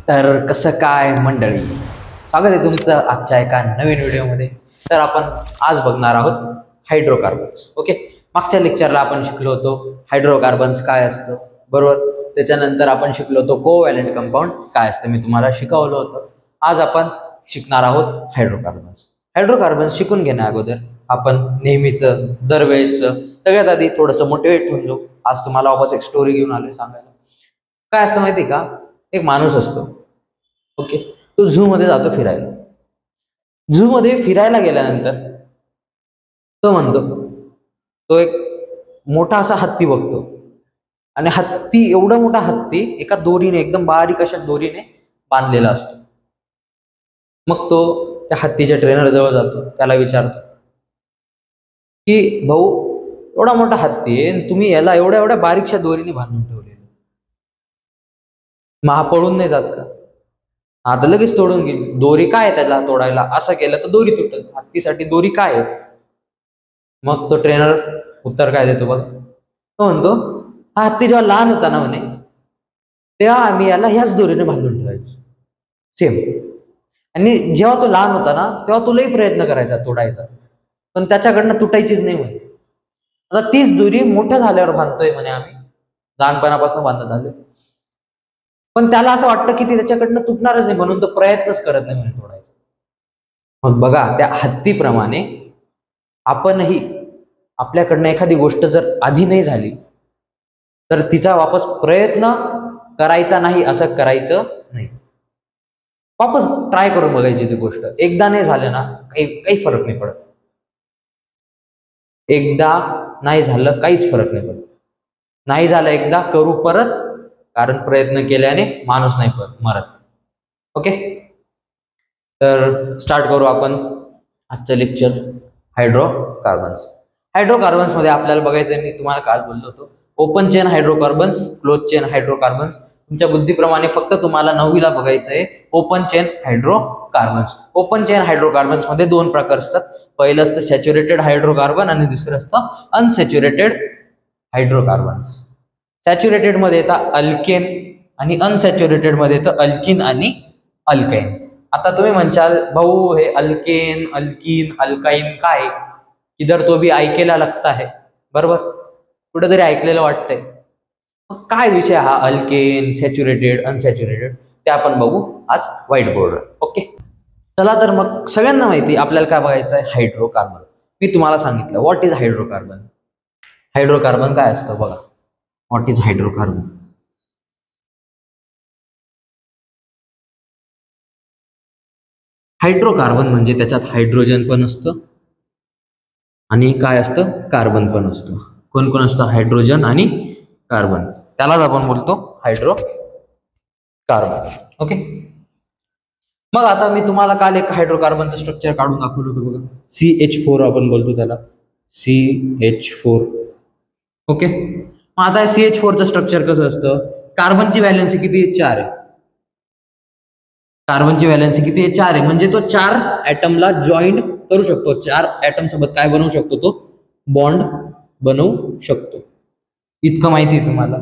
तर कसं काय मंडळी, स्वागत आहे तुमचं आजच्या एका नवीन व्हिडिओमध्ये. तर आपण आज बघणार आहोत हायड्रोकार्बन्स. ओके, मागच्या लेक्चरला आपण शिकलो होतो हायड्रोकार्बन्स काय असतं, बरोबर. त्याच्यानंतर आपण शिकलो होतो कोव्हॅलेंट कंपाऊंड काय असतं, मी तुम्हाला शिकवलं होतं. आज आपण शिकणार आहोत हायड्रोकार्बन्स. हायड्रोकार्बन्स शिकून घेण्या अगोदर आपण नेहमीचं दरवेळेसचं सगळ्यात आधी थोडंसं मोटिवेट होऊन जाऊ. आज तुम्हाला वापस एक स्टोरी घेऊन आलोय सांगायला. काय असतं माहिती का, एक माणूस असतो, ओके, तो झू मध्ये जातो फिरायला. झू मध्ये फिरायला गेल्यानंतर तो म्हणतो, तो एक मोठा असा हत्ती बघतो आणि हत्ती, एवढा मोठा हत्ती एका दोरीने, एकदम बारीक अशा दोरीने बांधलेला असतो. मग तो त्या हत्तीच्या ट्रेनर जवळ जातो, त्याला विचारतो की भाऊ, एवढा मोठा हत्ती आहे, तुम्ही याला एवढ्या एवढ्या बारीकशा दोरीने बांधून ठेवलेलं, मग हा पळून नाही जात का? आता लगेच तोडून गेली दोरी, काय त्याला तोडायला? असं केलं तर दोरी तुटल, हत्तीसाठी दोरी काय आहे? मग तो ट्रेनर उत्तर काय देतो बघ, तो म्हणतो, हा हत्ती जेव्हा लहान होता ना म्हणे, तेव्हा आम्ही याला ह्याच दोरीने बांधून ठेवायचो सेम. आणि जेव्हा तो लहान होता ना, तेव्हा तो लई प्रयत्न करायचा तोडायचा, पण त्याच्याकडनं तुटायचीच नाही म्हणे. आता तीच दोरी मोठ्या झाल्यावर बांधतोय म्हणे आम्ही, लहानपणापासून बांधत आलो, पण त्याला असं वाटतं की ती त्याच्याकडनं तुटणारच नाही, म्हणून तो प्रयत्नच करत नाही म्हणून तोडायचा. मग बघा, त्या हत्तीप्रमाणे आपणही, आपल्याकडनं एखादी गोष्ट जर आधी नाही झाली तर तिचा वापस प्रयत्न करायचा नाही, असं करायचं नाही. वापस ट्राय करून बघायची ती गोष्ट. एकदा नाही झालं ना, काही फरक नाही पडत. एकदा नाही झालं काहीच फरक नाही पडत. नाही झालं एकदा, करू परत, कारण प्रयत्न केल्याने माणूस नाही मरत. ओके, तर स्टार्ट करू आपण आजचं लेक्चर, हायड्रोकार्बन्स. हायड्रोकार्बन्स मध्ये आपल्याला बघायचं, मी तुम्हाला काल बोललो होतो, open chain hydrocarbons, close chain hydrocarbons. तुमच्या बुद्धीप्रमाणे फक्त तुम्हाला 9वीला बघायचं आहे open chain hydrocarbons. Open chain hydrocarbons मध्ये दोन प्रकार असतात. पहिलं असतं सॅच्युरेटेड हायड्रोकार्बन आणि दुसरं असतं अनसॅच्युरेटेड हायड्रोकार्बन्स. सॅच्युरेटेड मध्ये येतात अल्केन आणि अनसॅच्युरेटेड मध्ये येतं अल्किन आणि अल्काइन. आता तुम्ही म्हणशाल, भाऊ हे अल्केन, अल्किन, अल्काइन काय? इधर तो भी ऐकायला लगता है, बरोबर, कुठेतरी ऐकलेलं वाटतंय. मग काय विषय हा अल्केन, सॅच्युरेटेड, अनसॅच्युरेटेड, ते आपण बघू आज व्हाईट बोर्डवर. ओके, चला तर मग सगळ्यांना माहिती आपल्याला काय बघायचं आहे, हायड्रोकार्बन. मी तुम्हाला सांगितलं व्हॉट इज हायड्रोकार्बन. हायड्रोकार्बन काय असतं बघा, व्हॉट इज हायड्रोकार्बन. हायड्रोकार्बन म्हणजे त्याच्यात हायड्रोजन पण असतं आणि काय असतं, कार्बन पण असतं. कोण कोण असतं? हायड्रोजन आणि कार्बन, त्यालाच आपण बोलतो हायड्रोकार्बन. ओके, मग आता मी तुम्हाला काल एक हायड्रोकार्बनचं स्ट्रक्चर काढून दाखवलं होतं बघा, CH4 आपण बोलतो त्याला, CH4. ओके, मग आता CH4चं स्ट्रक्चर कसं असतं? कार्बनची व्हॅलेन्सी किती आहे? 4 आहे. कार्बनची व्हॅलेन्सी किती आहे? 4 आहे. म्हणजे तो 4 ऍटमला जॉईंट करू शकतो, 4 ऍटम सोबत काय बनवू शकतो? तो बॉन्ड बनवू शकतो. इतकं माहिती आहे तुम्हाला.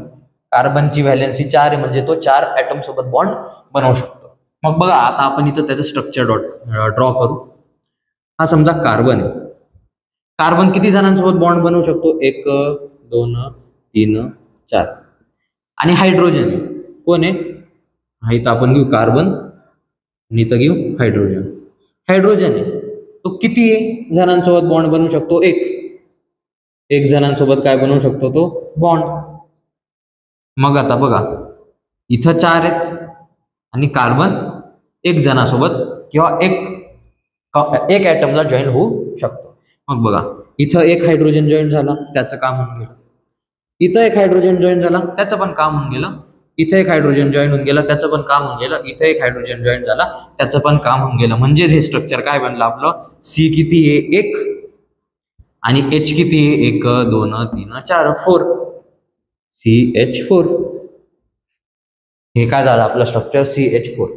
कार्बनची व्हॅलेन्सी 4 आहे, म्हणजे तो 4 ऍटम सोबत बॉन्ड बनवू शकतो. मग बघा, आता आपण इथं त्याचं स्ट्रक्चर ड्रॉ करू. हा समजा कार्बन आहे. कार्बन किती जणांसोबत बॉन्ड बनवू शकतो? 1 2 3 4. आणि हायड्रोजन कोण आहे? हा इथं आपण घेऊ कार्बन आणि इथं घेऊ हायड्रोजन. हायड्रोजन आहे तो किती जणांसोबत बॉन्ड बनवू शकतो? 1 जणांसोबत काय बनवू शकतो? तो बॉन्ड. मग आता बघा, इथं 4 आहेत आणि कार्बन 1 जणासोबत किंवा एक ऍटमला जॉईन होऊ शकतो. मग बघा, इथं 1 हायड्रोजन जॉईन झाला, त्याचं काम होऊन गेलं. इथं 1 हायड्रोजन जॉईन झाला, त्याचं पण काम होऊन गेलं. इथे 1 हायड्रोजन जॉईन होऊन गेलं, त्याचं पण काम होऊन गेलं. इथे 1 हायड्रोजन जॉईन झाला, त्याचं पण काम होऊन गेलं. म्हणजे हे स्ट्रक्चर काय बनलं आपलं? C किती आहे? 1 आणि H किती आहे? 1 2 3 4 4. CH4. हे काय झालं आपलं स्ट्रक्चर? CH4.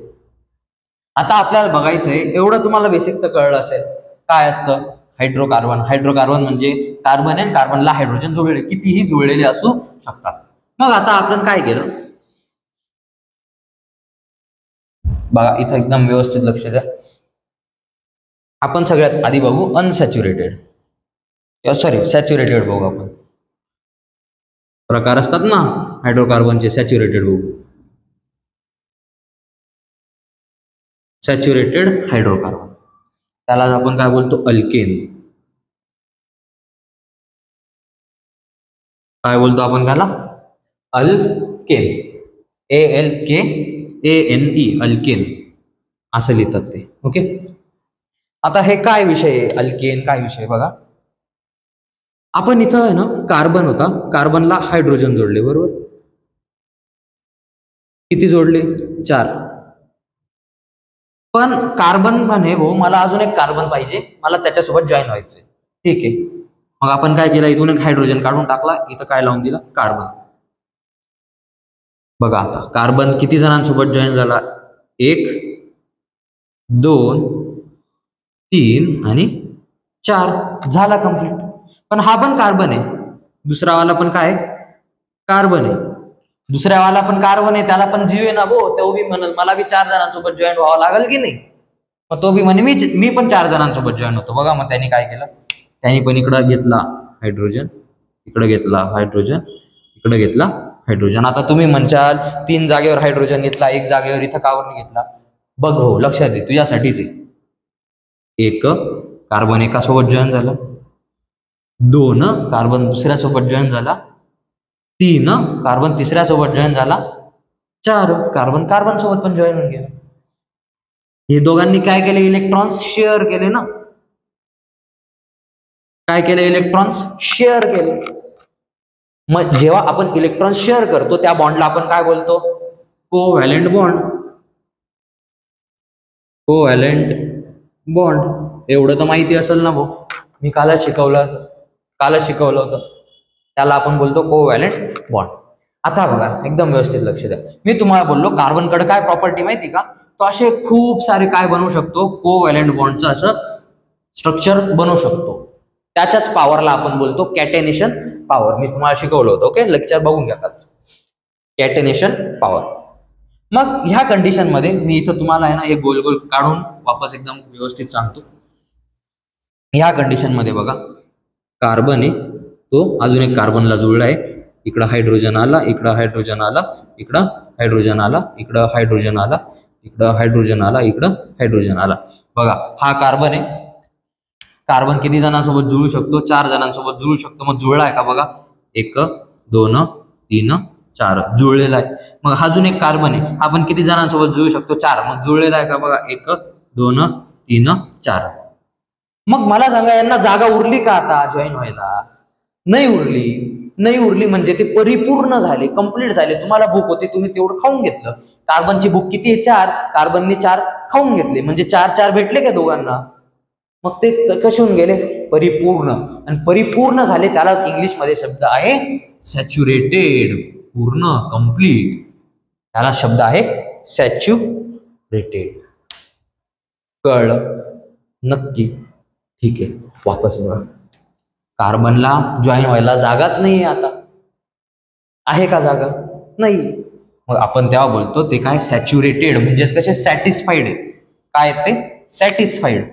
आता आपल्याला बघायचंय, एवढं तुम्हाला बेसिक तर कळलं असेल काय असतं हायड्रोकार्बन. हायड्रोकार्बन म्हणजे कार्बन आहे, कार्बनला हायड्रोजन जोडलेले, कितीही जोडलेले असू शकतात. मग आता आपण काय केलं, बघा इथं एकदम व्यवस्थित लक्ष द्या. आपण सगळ्यात आधी बघू अनसॅच्युरेटेड, सॉरी सॅच्युरेटेड बघू आपण. प्रकार असतात ना हायड्रोकार्बनचे, सॅच्युरेटेड बघू. सॅच्युरेटेड हायड्रोकार्बन त्याला आपण काय बोलतो, अल्केन. काय बोलतो आपण त्याला, अल्केन. ALKANE, अल्केन असं लिहितात ते. ओके, आता हे काय विषय आहे, अल्केन काय विषय बघा. आपण इथं आहे ना कार्बन होता, कार्बनला हायड्रोजन जोडले, बरोबर. किती जोडले, 4. पण कार्बन म्हणे भाऊ मला अजून एक कार्बन पाहिजे, मला त्याच्यासोबत जॉईन व्हायचंय. ठीक आहे, मग आपण काय केलं, इथून एक हायड्रोजन काढून टाकला, इथं काय लावून दिला, कार्बन. बघा आता कार्बन किती जणांसोबत जॉईन झाला, 1 2 3 आणि 4 झाला कंप्लीट. पण हा पण कार्बन आहे, दुसरा वाला पण काय कार्बन आहे, दुसऱ्या वाला पण कार्बन आहे, त्याला पण जीव आहे ना भाऊ. तो बी म्हणत मला बी 4 जणांसोबत जॉईन व्हावं लागेल की नाही. मग तो बी म्हणे मी पण 4 जणांसोबत जॉईन होतो. बघा मग त्यांनी काय केलं, त्यांनी पण इकडं घेतला हायड्रोजन, इकडे घेतला हायड्रोजन, इकडे घेतला हायड्रोजन. आता तुम्ही म्हणशाल 3 जागेवर हायड्रोजन घेतला, 1 जागेवर इथं कावर नाही घेतला. बघ हो, लक्षात दे, तुझ्यासाठीच आहे. 1 कार्बन एकासोबत जॉईन झाला, 2 कार्बन दुसऱ्यासोबत जॉईन झाला, 3 कार्बन तिसऱ्यासोबत जॉईन झाला, 4 कार्बन कार्बन सोबत पण जॉईन होऊन गेला. हे दोघांनी काय केले, इलेक्ट्रॉन्स शेअर केले ना. काय केले, इलेक्ट्रॉन्स शेअर केले. मग जेव्हा आपण इलेक्ट्रॉन शेअर करतो त्या बॉन्डला आपण काय बोलतो, कोव्हॅलेंट बॉन्ड. कोव्हॅलेंट बॉन्ड एवढं तर माहिती असेल ना भाऊ, मी कालच शिकवलं होतं. त्याला आपण बोलतो कोव्हॅलेंट बॉन्ड. आता बघा एकदम व्यवस्थित लक्ष द्या, मी तुम्हाला बोललो कार्बनकडे काय प्रॉपर्टी माहिती का, तो असे खूप सारे काय बनवू शकतो, कोव्हॅलेंट बॉन्डचं असं स्ट्रक्चर बनवू शकतो. त्याच्याच पॉवरला आपण बोलतो कॅटेनेशन पॉवर. मी तुम्हाला शिकवलं होतं, ओके, लेक्चर बघून घ्या. कॅटेनेशन पॉवर. मग ह्या कंडिशन मध्ये मी इथं तुम्हाला आहे ना एक गोल गोल काढून वापस एकदम व्यवस्थित सांगतो. ह्या कंडिशन मध्ये बघा कार्बन आहे, तो अजून एक कार्बनला जुळला आहे. इकडं हायड्रोजन आला, इकडं हायड्रोजन आला, इकडं हायड्रोजन आला, इकडं हायड्रोजन आला, इकडं हायड्रोजन आला, इकडं हायड्रोजन आला. बघा हा कार्बन आहे. कार्बन किती जणांसोबत जुळू शकतो, 4 जणांसोबत जुळू शकतो. मग जुळला आहे का बघा, 1 2 3 4 जुळलेला आहे. मग हा अजून एक कार्बन आहे, आपण किती जणांसोबत जुळू शकतो, 4. मग जुळलेला आहे का बघा, 1 2 3 4. मग मला सांगा यांना जागा उरली का आता जॉईन व्हायला, नाही उरली म्हणजे ते परिपूर्ण झाले, कंप्लीट झाले. तुम्हाला भूक होती, तुम्ही तेवढं खाऊन घेतलं. कार्बनची भूक किती आहे, 4. कार्बनने 4 खाऊन घेतले, म्हणजे 4 भेटले का दोघांना. मग ते कसे होऊन गेले, परिपूर्ण. आणि परिपूर्ण झाले त्याला इंग्लिश मध्ये शब्द आहे सॅच्युरेटेड, पूर्ण कंप्लीट. त्याला शब्द आहे सॅच्युरेटेड. कळलं नक्की, ठीक आहे. वापस बघा, कार्बनला जॉईन व्हायला जागाच नाही आता, आहे का जागा, नाही. मग आपण तेव्हा बोलतो ते काय सॅच्युरेटेड, म्हणजेच कसे सॅटिस्फाईड आहे. काय ते सॅटिस्फाईड.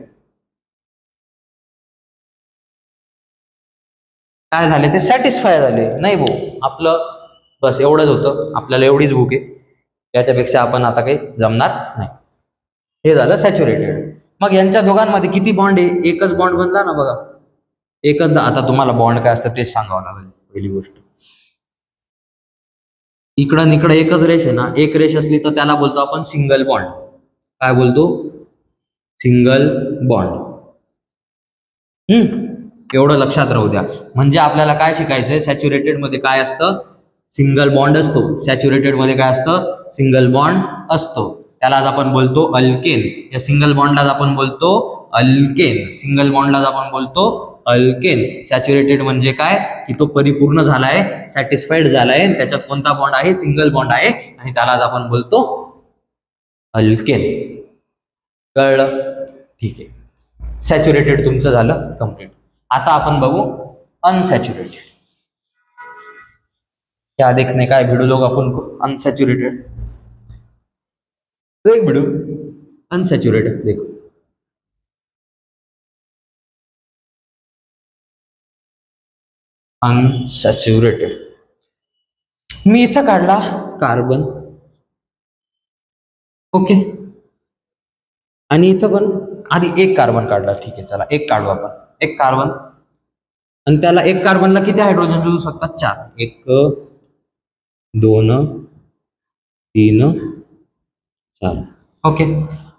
काय झाले, ते सॅटिस्फाय झाले. नाही भाऊ आपलं बस एवढंच होतं, आपल्याला एवढीच भूक आहे, याच्यापेक्षा आपण आता काही जमणार नाही. हे झालं सॅच्युरेटेड. मग यांच्या दोघांमध्ये किती बॉन्ड आहे, एकच बॉन्ड बनला ना बघा, एकच. आता तुम्हाला बॉन्ड काय असतं तेच सांगावं लागेल. पहिली गोष्ट, इकडं इकडं एकच रेष आहे ना, एक रेष असली तर त्याला बोलतो आपण सिंगल बॉन्ड. काय बोलतो, सिंगल बॉन्ड. एवढं लक्षात राहू द्या. म्हणजे आपल्याला काय शिकायचंय, सॅच्युरेटेड मध्ये काय असतं, सिंगल बॉन्ड असतो. सॅच्युरेटेड मध्ये काय असतं, सिंगल बॉन्ड असतो. त्यालाच आपण बोलतो अल्केन. या सिंगल बॉन्डलाच आपण बोलतो अल्केन. सिंगल बॉन्डलाच आपण बोलतो अल्केन. सॅच्युरेटेड म्हणजे काय, की तो परिपूर्ण झालाय, सॅटिस्फाईड झालाय, त्याच्यात कोणता बॉन्ड आहे, सिंगल बॉन्ड आहे, आणि त्यालाच आपण बोलतो अल्केन. कळलं, ठीक आहे. सॅच्युरेटेड तुमचं झालं कंप्लीट. आता आपण बघू अनसॅच्युरेटेड. क्या देखने का है वीडियो लोग अपन को, अनसैचुरेटेड. देख वीडियो. अनसॅच्युरेटेड देखो, अनसॅच्युरेटेड. मी इथं काढला कार्बन, ओके, आणि इथं पण आधी एक कार्बन काढला. ठीक आहे, चला एक काढू आपण. एक कार्बन, आणि त्याला एक कार्बनला किती हायड्रोजन जोडू शकतात? 4. 1 2 3 4. ओके,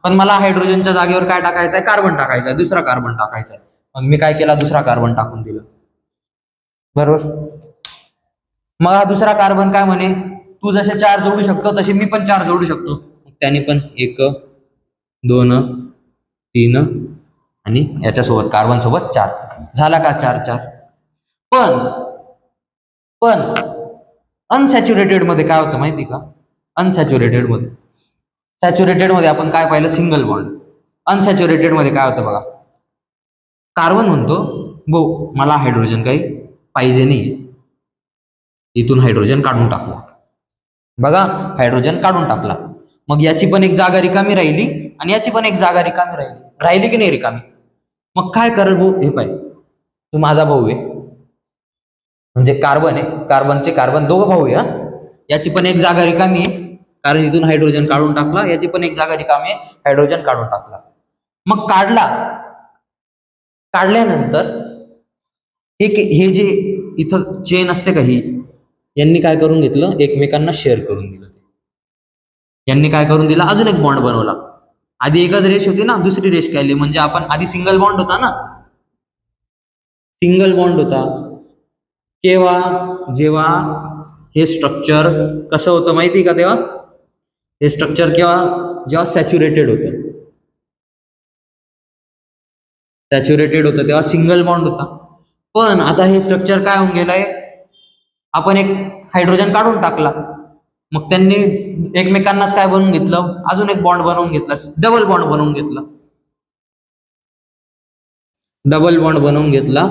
पण मला हायड्रोजनच्या जागेवर काय टाकायचं आहे? कार्बन टाकायचा आहे, दुसरा कार्बन टाकायचा आहे. मग मी काय केला? दुसरा कार्बन टाकून दिला, बरोबर. मग हा दुसरा कार्बन काय म्हणे? तू जसे 4 जोडू शकतो तसे मी पण 4 जोडू शकतो. त्याने पण 1 2 3 आणि याच्यासोबत कार्बन सोबत 4 झाला का? 4 4. पण अनसॅच्युरेटेड मध्ये काय होतं माहिती का? अनसॅच्युरेटेड मध्ये, सॅच्युरेटेड मध्ये आपण काय पाहिलं? Single bond. अनसॅच्युरेटेड मध्ये काय होतं बघा? कार्बन म्हणतो भो मला हायड्रोजन काही पाहिजे नाही, इथून हायड्रोजन काढून टाकला. बघा, हायड्रोजन काढून टाकला. मग याची पण एक जागा रिकामी राहिली आणि याची पण एक जागा रिकामी राहिली की नाही रिकामी? मग काय करेल भाऊ? हे पाय, तू माझा भाऊ आहे, म्हणजे कार्बन आहे, कार्बनचे कार्बन दोघं भाऊ आहे. याची पण एक जागा रिकामी आहे कारण इथून हायड्रोजन काढून टाकला, याची पण एक जागा रिकामी आहे, हायड्रोजन काढून टाकला. मग काढल्यानंतर हे जे इथं चेन असते का, ही यांनी काय करून घेतलं? एकमेकांना शेअर करून दिलं. यांनी काय करून दिलं? अजून एक बॉन्ड बनवला. आधी एकच रेष होती ना, दुसरी रेष केली. म्हणजे आपण आधी सिंगल बॉन्ड होता ना, सिंगल बॉन्ड होता केव्हा? जेव्हा हे स्ट्रक्चर कसं होतं माहिती का? तेव्हा हे स्ट्रक्चर जेव्हा सॅच्युरेटेड होतं, तेव्हा सिंगल बॉन्ड होता. पण आता हे स्ट्रक्चर काय होऊन गेलंय? आपण एक हायड्रोजन काढून टाकला, मग त्यांनी एकमेकांनाच काय बनवून घेतलं? अजून एक बॉन्ड बनवून घेतला, डबल बॉन्ड बनवून घेतला. डबल बॉन्ड बनवून घेतला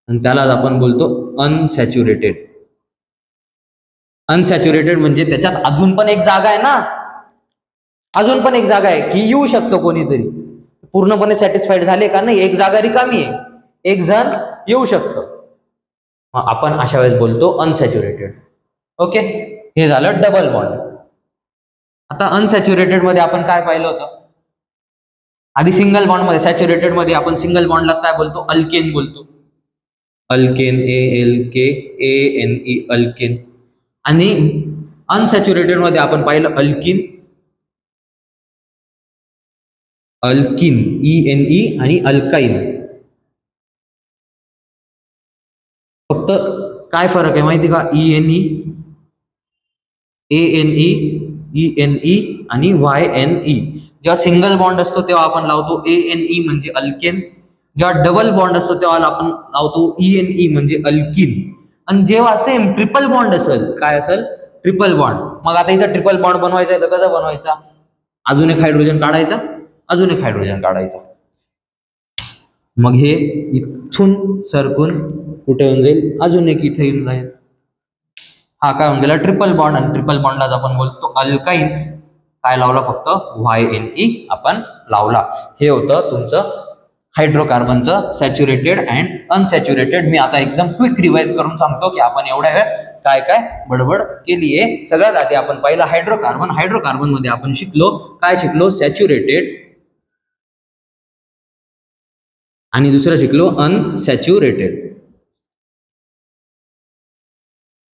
आणि त्यालाच आपण बोलतो अनसॅच्युरेटेड. अनसॅच्युरेटेड म्हणजे त्याच्यात अजून पण एक जागा आहे ना, अजून पण एक जागा आहे की येऊ शकतो कोणीतरी. पूर्णपणे सॅटिस्फाईड झाले का? नाही, एक जागा रिकामी आहे, एक जण येऊ शकतो. मग आपण अशा वेळेस बोलतो अनसॅच्युरेटेड. ओके, हे झालं डबल बॉन्ड. आता अनसॅच्युरेटेड मध्ये आपण काय पाहिलं होतं? आधी सिंगल बॉन्ड मध्ये, सॅच्युरेटेड मध्ये आपण सिंगल बॉन्डलाच काय बोलतो? अल्केन बोलतो. Alkane, ALKANE, alkane. आणि अनसॅच्युरेटेड मध्ये आपण पाहिलं अल्किन, ENE आणि अल्काइन. फक्त काय फरक आहे माहिती का? ENE, ANE, ENE आणि YNE. जेव्हा सिंगल बॉन्ड असतो तेव्हा आपण लावतो ANE म्हणजे अल्केन, जेव्हा डबल बॉन्ड असतो तेव्हा आपण लावतो ENE म्हणजे अल्किन. आणि जेव्हा सेम ट्रिपल बॉन्ड असेल, काय असेल? Triple bond. मग आता इथं ट्रिपल बॉन्ड बनवायचा आहे तर कसा बनवायचा? अजून एक हायड्रोजन काढायचा, अजून एक हायड्रोजन काढायचा. मग हे इथून सरकून कुठे येऊन जाईल? अजून एक इथे येऊन जाईल. हा काय होऊन गेला? Triple bond. आणि ट्रिपल बॉन्डलाच आपण बोलतो अल्काइन. काय लावला? फक्त YNE आपण लावला. हे होतं तुमचं हायड्रोकार्बनचं सॅच्युरेटेड अँड अनसॅच्युरेटेड. मी आता एकदम क्विक रिवाइज करून सांगतो की आपण एवढ्या वेळ काय काय बडबड केली आहे. सगळ्यात आधी आपण पहिला हायड्रोकार्बन. हायड्रोकार्बन मध्ये आपण शिकलो, काय शिकलो? सॅच्युरेटेड. आणि दुसरं शिकलो अनसॅच्युरेटेड.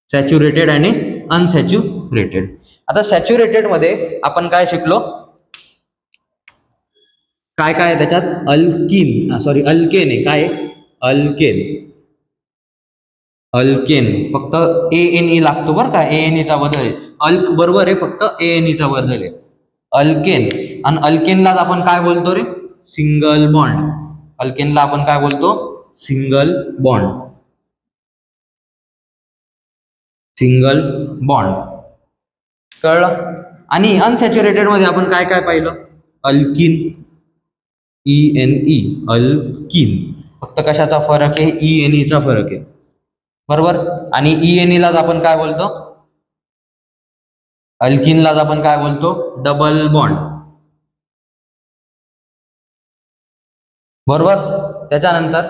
सॅच्युरेटेड आणि अनसॅच्युरेटेड. आता सॅच्युरेटेड मध्ये आपण काय शिकलो? काय काय त्याच्यात? अल्किन, अल्केन आहे. काय? अल्केन. अल्केन फक्त ANE लागतो बरं का, ANE चा बदल आहे. अल्क बरोबर आहे, फक्त ANE चा बदल आहे. अल्केन. आणि अल्केनलाच आपण काय बोलतो रे? Single bond. अल्केनला आपण काय बोलतो? Single bond. सिंगल बॉन्ड, कळलं? आणि अनसॅच्युरेटेड मध्ये आपण काय काय पाहिलं? Alkene, ENE, alkene. फक्त कशाचा फरक आहे? ENE चा फरक आहे, बरोबर. आणि ENE लाच आपण काय बोलतो? अल्किनलाच आपण काय बोलतो? Double bond. बरोबर. त्याच्यानंतर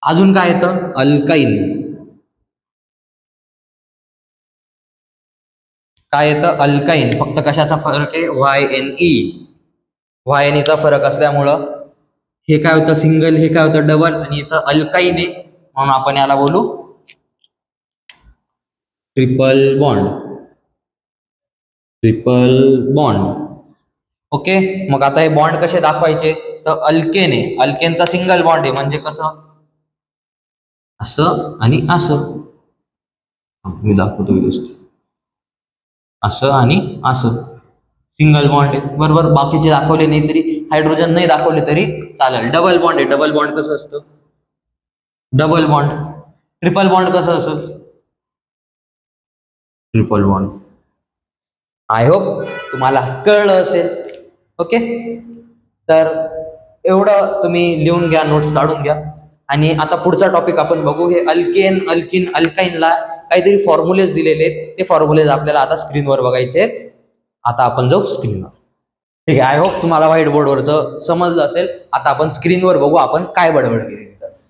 अजून काय येतं, अल्काईन. काय येतं, अल्काईन. फक्त कशाचा फरक आहे, YNE. YNE फरक असल्यामुळं हे काय होतं सिंगल, हे काय होतं डबल, आणि इथं अल्काईन आहे म्हणून आपण याला बोलू triple bond. Triple bond. Okay. मग आता हे बॉन्ड कसे दाखवायचे, तर अल्केन आहे, अल्केनचा सिंगल बॉन्ड आहे म्हणजे कसं, असं आणि असं. मी दाखवतो व्यवस्थित, असं आणि असं सिंगल बॉन्ड आहे. बरोबर. बाकीचे दाखवले नाही तरी, हायड्रोजन नाही दाखवले तरी चालेल. डबल बॉन्ड आहे, डबल बॉन्ड कसं असतं, डबल बॉन्ड. ट्रिपल बॉन्ड कसं असेल, ट्रिपल बॉन्ड. आय होप तुम्हाला कळलं असेल. ओके. तर एवढं तुम्ही लिहून घ्या, नोट्स काढून घ्या. आणि आता पुढचा टॉपिक आपण बघू. हे अल्केन, अल्किन, अल्काईनला काहीतरी फॉर्म्युलेज दिलेले आहेत, ते फॉर्म्युलेज आपल्याला आता स्क्रीनवर बघायचे आहेत. आता आपण जाऊ स्क्रीनवर. ठीक आहे. आय होप तुम्हाला व्हाईट बोर्डवरचं समजलं असेल. आता आपण स्क्रीनवर बघू आपण काय बडबड केली.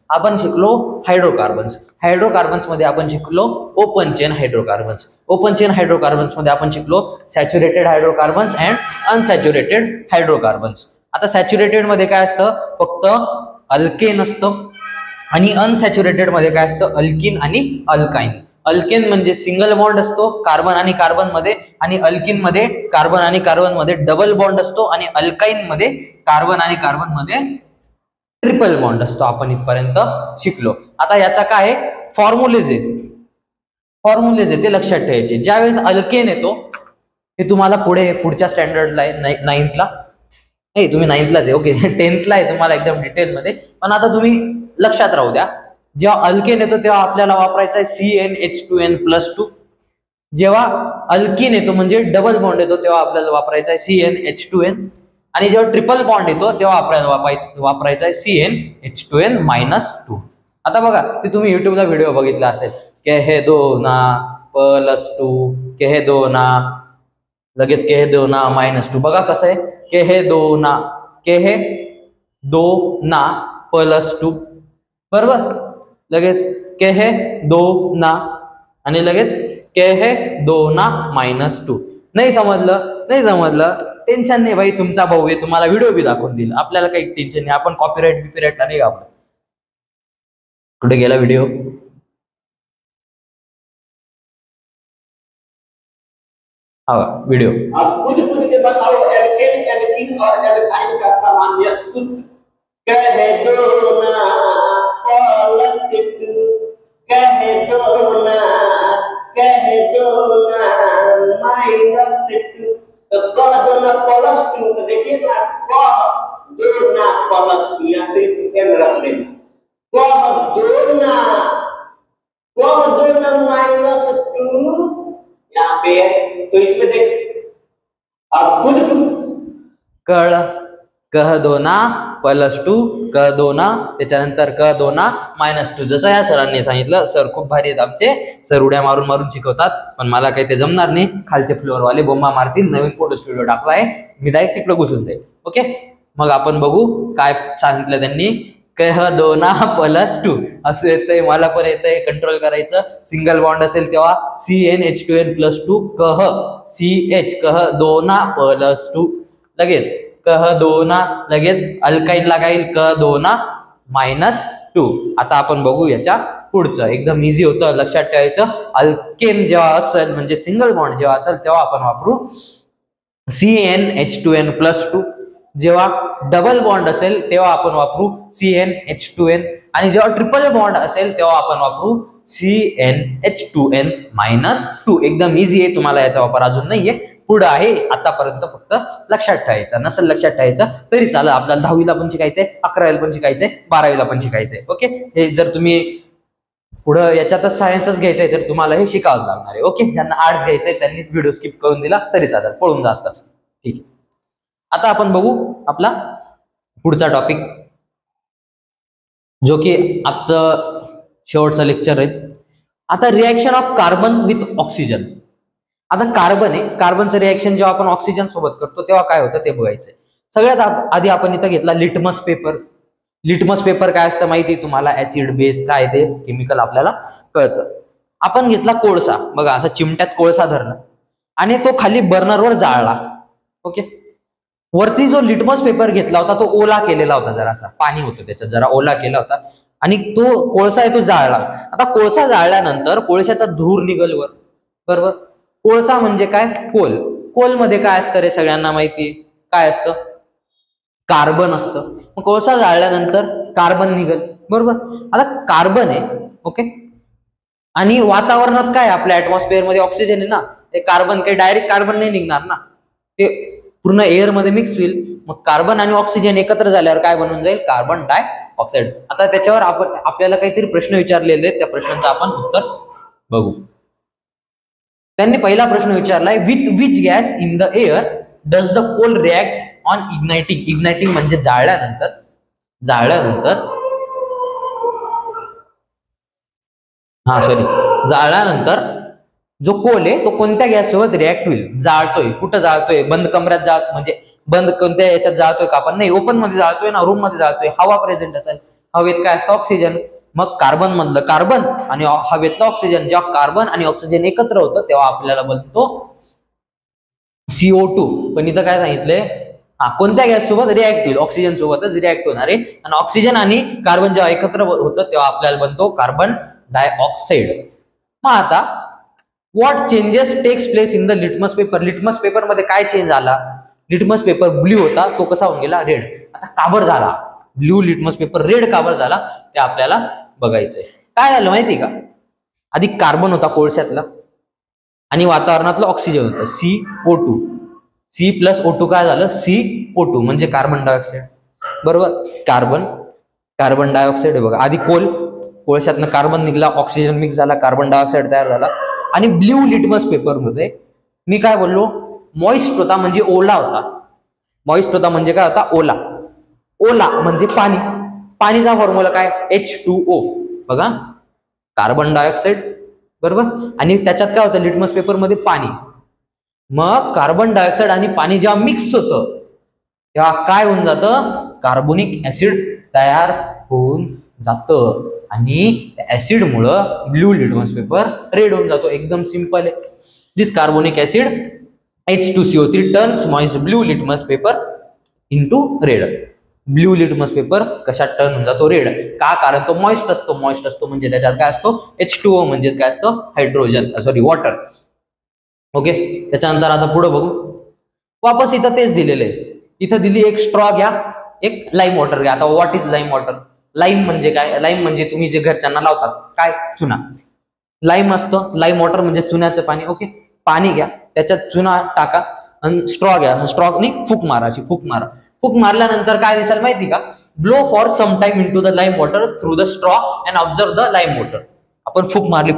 आपण शिकलो हायड्रोकार्बन्स. हायड्रोकार्बन्स मध्ये आपण शिकलो open chain hydrocarbons. Open chain hydrocarbons मध्ये आपण शिकलो saturated hydrocarbons and unsaturated hydrocarbons. आता सॅच्युरेटेड मध्ये काय असतं, फक्त अल्केन असतं, आणि अनसॅच्युरेटेड मध्ये काय असतं, अल्किन आणि अल्काईन. अल्केन म्हणजे सिंगल बॉन्ड असतो कार्बन आणि कार्बन मध्ये, आणि अल्किन मध्ये कार्बन आणि कार्बन मध्ये डबल बॉन्ड असतो, आणि अल्काईन मध्ये कार्बन आणि कार्बन मध्ये ट्रिपल बॉन्ड असतो. आपण इथपर्यंत शिकलो. आता याचा काय फॉर्म्युलेज आहे, फॉर्म्युलेज आहे ते लक्षात ठेवायचे. ज्यावेळेस अल्केन येतो, हे तुम्हाला पुढच्या स्टँडर्डला आहे, 9thला नाही, तुम्ही 9thलाच आहे. ओके. 10thला आहे तुम्हाला एकदम डिटेल मध्ये. पण आता तुम्ही लक्षात राहू द्या, जेव्हा अल्केन येतो तेव्हा आपल्याला वापरायचा आहे CnH2n+2. जेव्हा अल्किन येतो म्हणजे डबल बॉन्ड येतो तेव्हा आपल्याला वापरायचा आहे CnH2n. आणि जेव्हा ट्रिपल बॉन्ड येतो तेव्हा आपल्याला वापरायचा आहे CnH2n-2. आता बघा, ते तुम्ही युट्यूबला व्हिडिओ बघितला असेल, के 2 के 2 लगेच के 2 -2. बघा कसं आहे, के 2 बरोबर, लगेच के 2 आणि लगेच के 2 -2. नाही समजलं टेन्शन नाही भाई, तुमचा भाऊ आहे, तुम्हाला व्हिडिओ बी दाखवून देईल, आपल्याला काही टेन्शन नाही. आपण कॉपीराईटला नाही घाबरत. कुठे गेला व्हिडिओ, हा व्हिडिओ. देखिए ना, -2 यहाँ पे है, तो इसमें देख अब खुद कळ कह 2 कह 2 त्याच्यानंतर कह 2 -2. जसं या सरांनी सांगितलं, सर खूप भारी आहेत आमचे, सर उड्या मारून मारून शिकवतात, पण मला काही ते जमणार नाही. खालचे फ्लोअरवाले बोंबा मारतील. नवीन फोटो स्टुडिओ टाकलाय, मी डायरेक्ट तिकडे घुसून जाईल. ओके. मग आपण बघू काय सांगितलं त्यांनी. कह 2 असं येतंय, मला पण येतंय कंट्रोल करायचं. सिंगल बॉन्ड असेल तेव्हा CnH2n+2 कह CH कह 2 लगेच कह 2 लगेच अल्काईनला काय येईल, कह 2 -2. आता आपण बघू याच्या पुढचं, एकदम इझी होतं, लक्षात ठेवायचं. अल्केन जेव्हा असेल म्हणजे सिंगल बॉन्ड जेव्हा असेल तेव्हा आपण वापरू CnH2n+2. जेव्हा डबल बॉन्ड असेल तेव्हा आपण वापरू CnH2n, आणि जेव्हा ट्रिपल बॉन्ड असेल तेव्हा आपण वापरू CnH2n-2. एकदम इझी आहे, तुम्हाला याचा वापर अजून नाहीये, पुढे आहे. आतापर्यंत फक्त लक्षात ठेवायचं, नसेल लक्षात ठेवायचं तरी चालेल. आपल्याला 10वीला पण शिकायचंय, 11वीला पण शिकायचंय, 12वीला पण शिकायचंय. ओके. हे जर तुम्ही पुढं याच्यातच सायन्सच घ्यायचंय तर तुम्हाला हे शिकावं लागणार आहे. ओके. ज्यांना आर्ट्स घ्यायचंय त्यांनी व्हिडिओ स्किप करून दिला तरी चालेल, पळून जातात. ठीक आहे. आता आपण बघू आपला पुढचा टॉपिक, जो की आजचं शेवटचं लेक्चर आहे. आता reaction of carbon with oxygen. आता कार्बन आहे, कार्बनचं रिएक्शन जेव्हा आपण ऑक्सिजन सोबत करतो तेव्हा काय होतं ते बघायचंय. सगळ्यात आधी आपण इथं घेतला लिटमस पेपर. लिटमस पेपर काय असतं माहिती तुम्हाला, ऍसिड बेस काय ते केमिकल आपल्याला कळतं. आपण घेतला कोळसा, बघा असं चिमट्यात कोळसा धरला आणि तो खाली बर्नरवर जाळला. ओके, वरती जो लिटमस पेपर घेतला होता तो ओला केलेला होता, जरासा पाणी होतं त्याच्यात, जरा ओला केला होता आणि तो कोळसा आहे तो जाळला. आता कोळसा जाळल्यानंतर कोळशाचा धूर निघल वर, बरोबर. कोळसा म्हणजे काय, कोल. कोल मध्ये काय असतं रे, सगळ्यांना माहिती काय असतं, कार्बन असतं. मग कोळसा जाळल्यानंतर कार्बन निघल, बरोबर. आता कार्बन आहे, ओके, आणि वातावरणात काय आपल्या ऍटमॉस्फिअर मध्ये ऑक्सिजन आहे ना, ते कार्बन काही डायरेक्ट कार्बन नाही निघणार ना, ते पूर्ण एअर मध्ये मिक्स होईल. मग कार्बन आणि ऑक्सिजन एकत्र झाल्यावर काय बनून जाईल, कार्बन डाय ऑक्साईड. आता त्याच्यावर आपल्याला काहीतरी प्रश्न विचारलेले आहेत, त्या प्रश्नांचं आपण उत्तर बघू. त्यांनी पहिला प्रश्न विचारलाय, with which gas in the air does the coal react on igniting. Igniting म्हणजे जाळल्यानंतर जाळल्यानंतर जो कोल आहे तो कोणत्या गॅस सोबत रिॲक्ट होईल, जाळतोय. कुठं जाळतोय, बंद कमऱ्यात जाळत, म्हणजे बंद कोणत्या याच्यात जाळतोय का आपण, नाही ओपन मध्ये जाळतोय ना, रूम मध्ये जाळतोय, हवा प्रेझेंट असेल, हवेत काय असतं, ऑक्सिजन. मग कार्बन मधलं कार्बन आणि हवेतलं ऑक्सिजन, जेव्हा कार्बन आणि ऑक्सिजन एकत्र होतं तेव्हा आपल्याला बनतो CO2. पण इथं काय सांगितलंय, कोणत्या गॅस सोबत रिॲक्ट होईल, ऑक्सिजन सोबतच रिॲक्ट होणार आहे. आणि ऑक्सिजन आणि कार्बन जेव्हा एकत्र होतं तेव्हा आपल्याला बनतो कार्बन डायऑक्साईड. मग आता what changes takes place in the litmus paper. Litmus paper मध्ये काय चेंज आला, लिटमस पेपर ब्ल्यू होता तो कसा होऊन गेला, रेड. आता काबर झाला, ब्ल्यू लिटमस पेपर रेड काबर झाला ते आपल्याला बघायचंय. काय झालं माहिती का, आधी कार्बन होता कोळशातला आणि वातावरणातलं ऑक्सिजन होतं CO2. C+O2 काय झालं, CO2 म्हणजे कार्बन डायऑक्साईड, बरोबर. कार्बन डायऑक्साईड आहे बघा. आधी कोळशातनं कार्बन निघाला, ऑक्सिजन मिक्स झाला, कार्बन डायऑक्साईड तयार झाला. आणि ब्ल्यू लिटमस पेपर मध्ये मी काय बोललो, मॉइस्ट होता म्हणजे ओला होता. मॉइस्ट होता म्हणजे काय होता, ओला. ओला म्हणजे पाणी. पाणीचा फॉर्म्युला काय, H2O. बघा, कार्बन डायऑक्साईड, बरोबर. आणि त्याच्यात काय होतं, लिटमस पेपर मध्ये पाणी. मग कार्बन डायऑक्साईड आणि पाणी जेव्हा मिक्स होतं तेव्हा काय होऊन जातं, कार्बोनिक ऍसिड तयार होऊन जातं आणि ऍसिड मुळे ब्ल्यू लिटमस पेपर रेड होऊन जातो. एकदम सिंपल आहे. This carbonic acid H2CO3 turns moist blue litmus paper into red. Blue litmus paper कशात टर्न होऊन जातो, रेड. का, कारण तो मॉइस्ट असतो. मॉइस्ट असतो म्हणजे त्याच्यात काय असतो, H2O म्हणजे काय असतं, हायड्रोजन, सॉरी वॉटर. ओके, त्याच्यानंतर आता पुढे बघू. वापस इथं तेच दिलेलं आहे. इथं दिली एक स्ट्रॉ घ्या, एक लाईम वॉटर घ्या. आता what is lime water. Lime म्हणजे काय, लाईम म्हणजे तुम्ही जे घरच्यांना लावतात काय, चुना. लाईम असतं, लाईम वॉटर म्हणजे चुन्याचं पाणी. ओके, पाणी घ्या, त्याच्यात चुना टाका आणि स्ट्रॉ घ्या. स्ट्रॉनी फूक मारायची, फूक मारा. फूक मारल्यानंतर काय दिसेल माहिती का, blow for some time into the lime water through the straw and observe the lime water. आपण फूक मारली.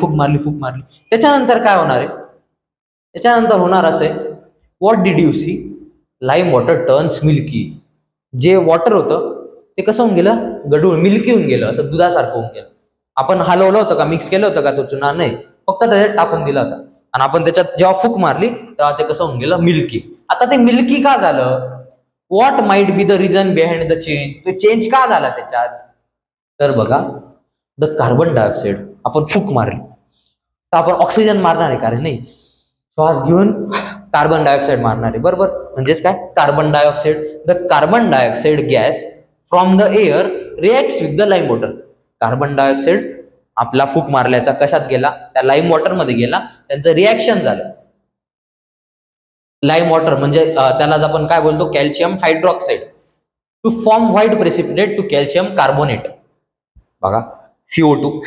त्याच्यानंतर काय होणार आहे, त्याच्यानंतर होणार असे, what did you see, lime water turns milky. जे वॉटर होतं ते कसं होऊन गेलं, गढूळ, मिल्की होऊन गेलं, असं दुधासारखं होऊन गेलं. आपण हलवलं होतं का, मिक्स केलं होतं का तो चुना, नाही, फक्त त्याच्यात टाकून दिला होता. आणि आपण त्याच्यात जेव्हा फूक मारली तेव्हा ते कसं होऊन गेलं, मिल्की. आता ते मिल्की का झालं, what might be the reason behind the change. तो चेंज का झाला त्याच्यात, तर बघा, द कार्बन डायऑक्साईड. आपण फूक मारली तर आपण ऑक्सिजन मारणार आहे का रे, नाही, श्वास घेऊन कार्बन डायऑक्साईड मारणार आहे, बरोबर. म्हणजेच काय, carbon dioxide. The carbon dioxide gas from the air reacts with the lime water. Carbon dioxide आपला फूक मारल्याचा कशात गेला, त्या लाईम वॉटर मध्ये गेला, त्यांचं रिॲक्शन झालं. लाईम वॉटर म्हणजे त्यालाच आपण काय बोलतो, calcium hydroxide. To form white precipitate to calcium carbonate. बघा, CO2